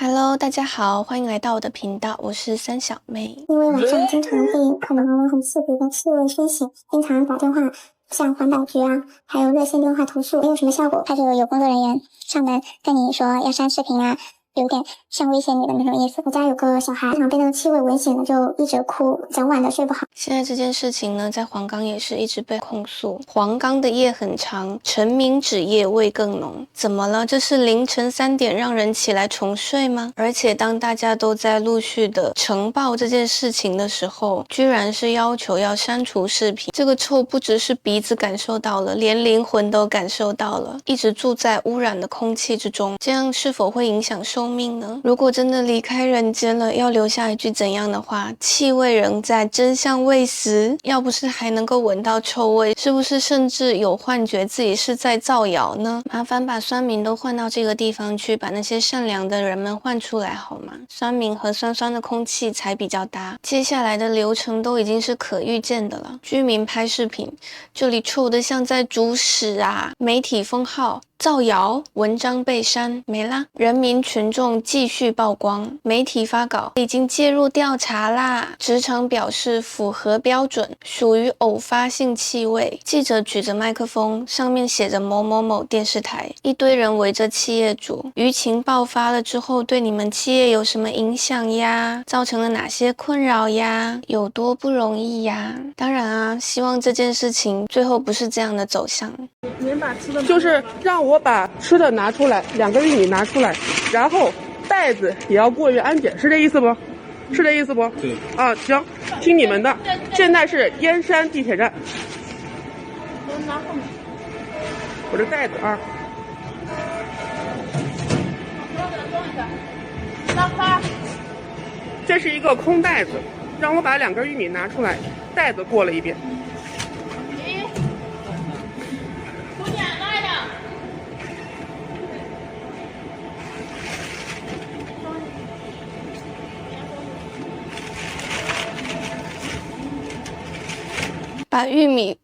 Hello，大家好，欢迎来到我的频道，我是三小妹。因为晚上经常会可能有很刺鼻的气味熏醒，经常打电话向环保局啊，还有热线电话投诉，没有什么效果，他就有工作人员上门跟你说要删视频啊，有点像威胁你的那种意思。我家有个小孩，经常被那个气味闻醒了就一直哭，整晚的睡不好。现在这件事情呢，在黄冈也是一直被控诉。黄冈的夜很长，陈明纸夜味更浓。怎么了？这是凌晨3点让人起来重睡吗？而且当大家都在陆续的呈报这件事情的时候，居然是要求要删除视频。这个臭不只是鼻子感受到了，连灵魂都感受到了。一直住在污染的空气之中，这样是否会影响寿命呢？如果真的离开人间了，要留下一句怎样的话？气味仍在，真相未死。要不是还能够闻到臭味，是不是甚至有幻觉自己是在造谣呢？麻烦把酸民都换到这个地方去，把那些善良的人们换出来好吗？酸民和酸酸的空气才比较搭。接下来的流程都已经是可预见的了。居民拍视频，这里臭得像在煮屎啊！媒体封号。造谣，文章被删，没啦。人民群众继续曝光，媒体发稿，已经介入调查啦。职场表示符合标准，属于偶发性气味。记者举着麦克风，上面写着某某某电视台，一堆人围着企业主。舆情爆发了之后，对你们企业有什么影响呀？造成了哪些困扰呀？有多不容易呀？当然啊，希望这件事情最后不是这样的走向。您把吃的就是让我把吃的拿出来，2个玉米拿出来，然后袋子也要过于安检，是这意思不？是这意思不？对。啊，行，听你们的。现在是燕山地铁站。我这袋子啊。这是一个空袋子，让我把2根玉米拿出来，袋子过了一遍。把玉米，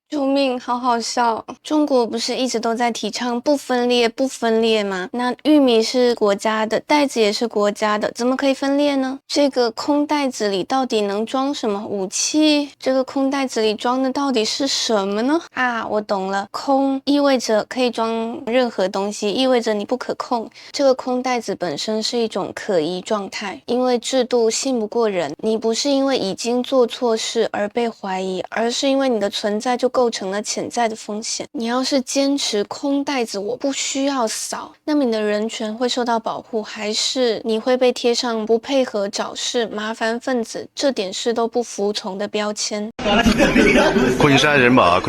救命，好好笑！中国不是一直都在提倡不分裂不分裂吗？那玉米是国家的，袋子也是国家的，怎么可以分裂呢？这个空袋子里到底能装什么武器？这个空袋子里装的到底是什么呢？啊，我懂了，空意味着可以装任何东西，意味着你不可控。这个空袋子本身是一种可疑状态，因为制度信不过人。你不是因为已经做错事而被怀疑，而是因为你的存在就构成了潜在的风险。你要是坚持空袋子我不需要扫，那么你的人权会受到保护，还是你会被贴上不配合、找事、麻烦分子，这点事都不服从的标签？昆山人吧，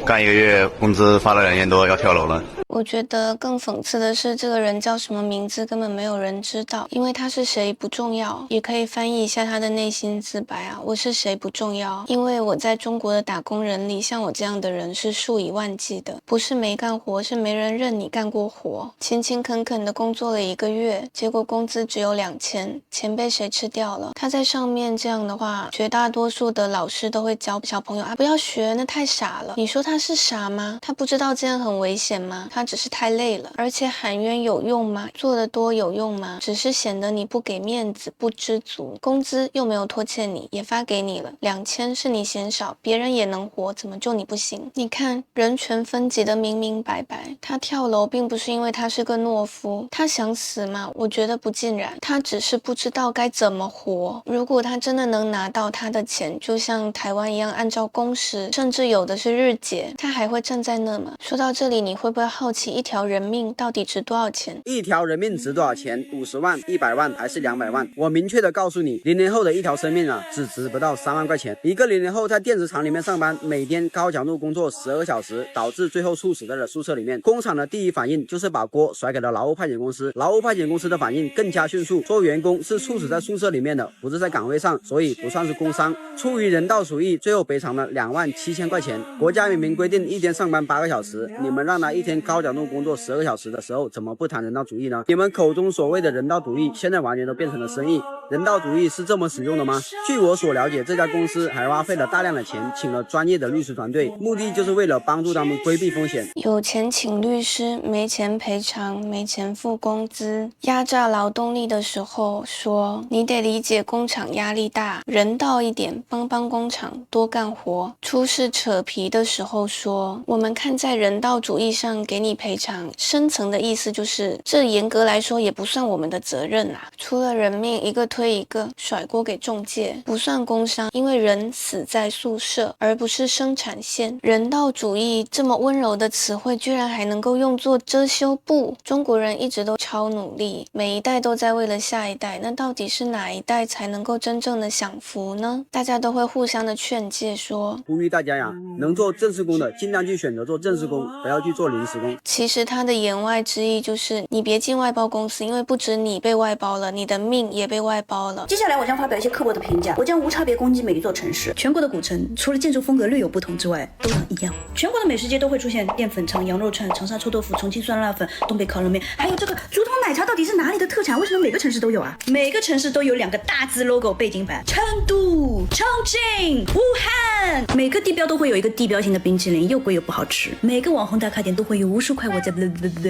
干1个月工资发了2年多，要跳楼了。我觉得更讽刺的是，这个人叫什么名字根本没有人知道，因为他是谁不重要，也可以翻译一下他的内心自白啊，我是谁不重要，因为我在中国的打工人里，像我这样的人是数以万计的，不是没干活，是没人认你干过活，勤勤恳恳的工作了1个月，结果工资只有2000，钱被谁吃掉了？他在上面这样的话，绝大多数的老师都会教小朋友啊，不要学，那太傻了。你说他是傻吗？他不知道这样很危险吗？他只是太累了，而且喊冤有用吗？做得多有用吗？只是显得你不给面子，不知足。工资又没有拖欠你，也发给你了，2000是你嫌少，别人也能活，怎么就你不行？你看人权分级的明明白白，他跳楼并不是因为他是个懦夫，他想死吗？我觉得不尽然，他只是不知道该怎么活。如果他真的能拿到他的钱，就像台湾一样按照工时，甚至有的是日结，他还会站在那吗？说到这里，你会不会好奇1条人命到底值多少钱？1条人命值多少钱？50万、100万还是200万？我明确的告诉你，00后的1条生命啊，只值不到3万块钱。一个00后在电子厂里面上班，每天高强度工作12个小时，导致最后猝死在了宿舍里面。工厂的第一反应就是把锅甩给了劳务派遣公司，劳务派遣公司的反应更加迅速，说员工是猝死在宿舍里面的，不是在岗位上，所以不算是工伤。出于人道主义，最后赔偿了2万7千块钱。国家明明规定1天上班8个小时，你们让他1天高高强度工作12个小时的时候，怎么不谈人道主义呢？你们口中所谓的人道主义，现在完全都变成了生意。人道主义是这么使用的吗？据我所了解，这家公司还花费了大量的钱，请了专业的律师团队，目的就是为了帮助他们规避风险。有钱请律师，没钱赔偿，没钱付工资，压榨劳动力的时候说你得理解工厂压力大，人道一点，帮帮工厂多干活。出事扯皮的时候说我们看在人道主义上给你赔偿，深层的意思就是这严格来说也不算我们的责任啦。出了人命一个推一个，甩锅给中介，不算工伤，因为人死在宿舍而不是生产线。人道主义这么温柔的词汇居然还能够用作遮羞布。中国人一直都超努力，每一代都在为了下一代，那到底是哪一代才能够真正的享福呢？大家都会互相的劝诫说，呼吁大家呀，能做正式工的尽量去选择做正式工，不要去做临时工。其实他的言外之意就是你别进外包公司，因为不止你被外包了，你的命也被外包了。接下来我将发表一些刻薄的评价，我将无差别攻击每一座城市。全国的古城除了建筑风格略有不同之外，都长一样。全国的美食街都会出现淀粉肠、羊肉串、长沙臭豆腐、重庆酸辣粉、东北烤冷面，还有这个竹筒奶茶到底是哪里的特产？为什么每个城市都有啊？每个城市都有2个大字 logo 背景板，成都、重庆、武汉，每个地标都会有一个地标性的冰淇淋，又贵又不好吃。每个网红打卡点都会有无数块我在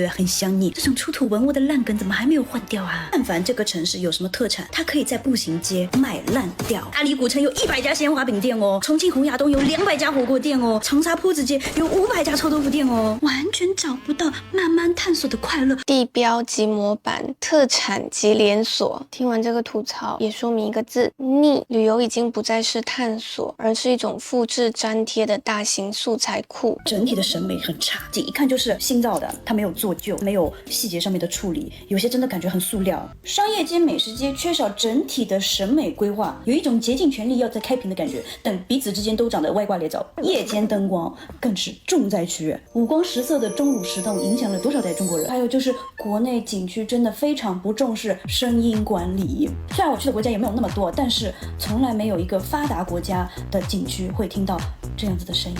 很想你，这种出土文物的烂梗怎么还没有换掉啊？但凡这个城市有什么特产，它可以在步行街卖烂掉。大理古城有100家鲜花饼店哦，重庆洪崖洞有200家火锅店哦，长沙坡子街有500家臭豆腐店哦，完全找不到慢慢探索的快乐。地标及模板，特产及连锁。听完这个吐槽，也说明一个字：腻。旅游已经不再是探索，而是一种复制粘贴的大型素材库。整体的审美很差，这一看就是新造的，它没有做旧，没有细节上面的处理，有些真的感觉很塑料。商业街、美食街缺少整体的审美规划，有一种竭尽全力要在开屏的感觉，等彼此之间都长得歪瓜裂枣。夜间灯光更是重灾区，五光十色的钟乳石洞影响了多少代中国人？还有就是国内景区真的非常不重视声音管理。虽然我去的国家也没有那么多，但是从来没有一个发达国家的景区会听到这样子的声音。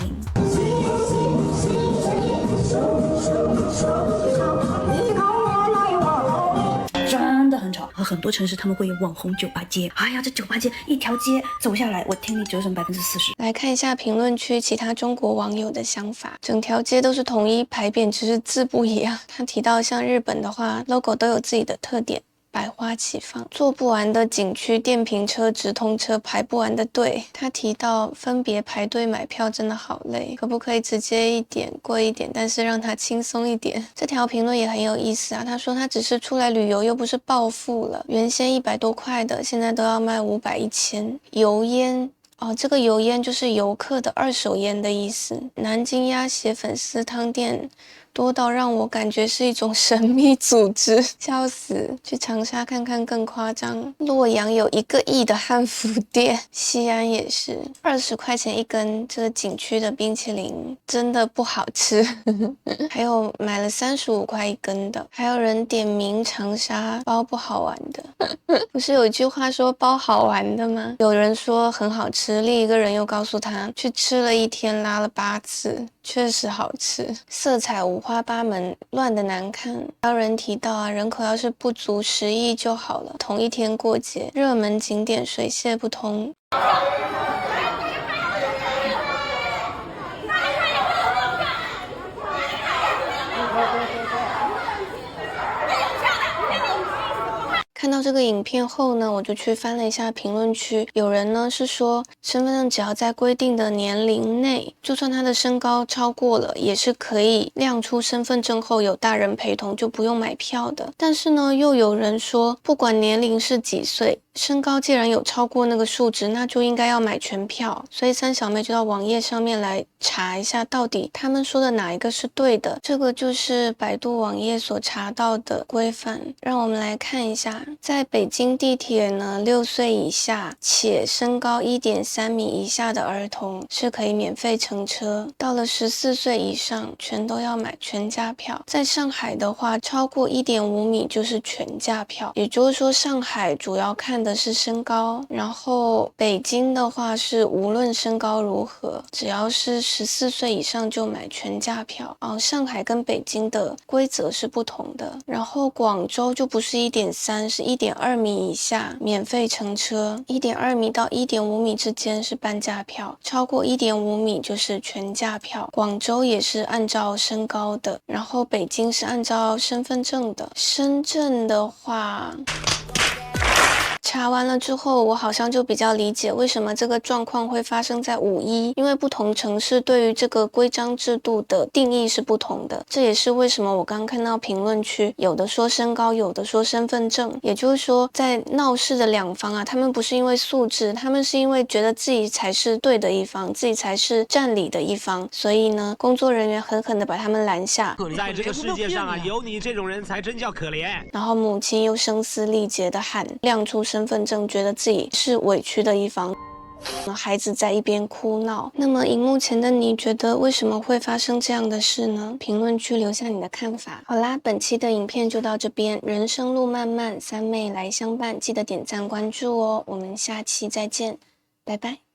真的很吵，和很多城市他们会有网红酒吧街。哎呀，这酒吧街一条街走下来，我听力折损40%。来看一下评论区其他中国网友的想法，整条街都是统一牌匾，只是字不一样。他提到像日本的话 ，logo 都有自己的特点。百花齐放，做不完的景区电瓶车、直通车，排不完的队。他提到分别排队买票真的好累，可不可以直接一点、贵一点，但是让他轻松一点？这条评论也很有意思啊，他说他只是出来旅游，又不是暴富了，原先100多块的，现在都要卖500、1000。油烟。哦，这个油烟就是游客的2手烟的意思。南京鸭血粉丝汤店多到让我感觉是一种神秘组织，笑死！去长沙看看更夸张，洛阳有1个亿的汉服店，西安也是20块钱一根。这个景区的冰淇淋真的不好吃，还有买了35块一根的，还有人点名长沙包不好玩的。不是有一句话说包好玩的吗？有人说很好吃，另一个人又告诉他去吃了1天拉了8次，确实好吃，色彩五花八门，乱的难看。还有人提到啊，人口要是不足10亿就好了，同一天过节，热门景点水泄不通。看到这个影片后呢，我就去翻了一下评论区，有人呢是说身份证只要在规定的年龄内，就算他的身高超过了，也是可以亮出身份证后有大人陪同就不用买票的。但是呢，又有人说不管年龄是几岁，身高既然有超过那个数值，那就应该要买全票。所以三小妹就到网页上面来查一下，到底他们说的哪一个是对的。这个就是百度网页所查到的规范。让我们来看一下，在北京地铁呢，6岁以下且身高1.3米以下的儿童是可以免费乘车，到了14岁以上全都要买全价票。在上海的话，超过1.5米就是全价票，也就是说上海主要看的的是身高，然后北京的话是无论身高如何，只要是14岁以上就买全价票。上海跟北京的规则是不同的，然后广州就不是1.3，是1.2米以下免费乘车，1.2米到1.5米之间是半价票，超过1.5米就是全价票。广州也是按照身高的，然后北京是按照身份证的。深圳的话，查完了之后，我好像就比较理解为什么这个状况会发生在5·1，因为不同城市对于这个规章制度的定义是不同的。这也是为什么我刚看到评论区有的说身高，有的说身份证，也就是说在闹事的两方啊，他们不是因为素质，他们是因为觉得自己才是对的一方，自己才是占理的一方，所以呢，工作人员狠狠地把他们拦下。在这个世界上啊，有你这种人才真叫可怜。然后母亲又声嘶力竭地喊，亮出身份证，觉得自己是委屈的一方。孩子在一边哭闹。那么荧幕前的你觉得为什么会发生这样的事呢？评论区留下你的看法。好啦，本期的影片就到这边，人生路漫漫，三妹来相伴，记得点赞关注哦，我们下期再见，拜拜。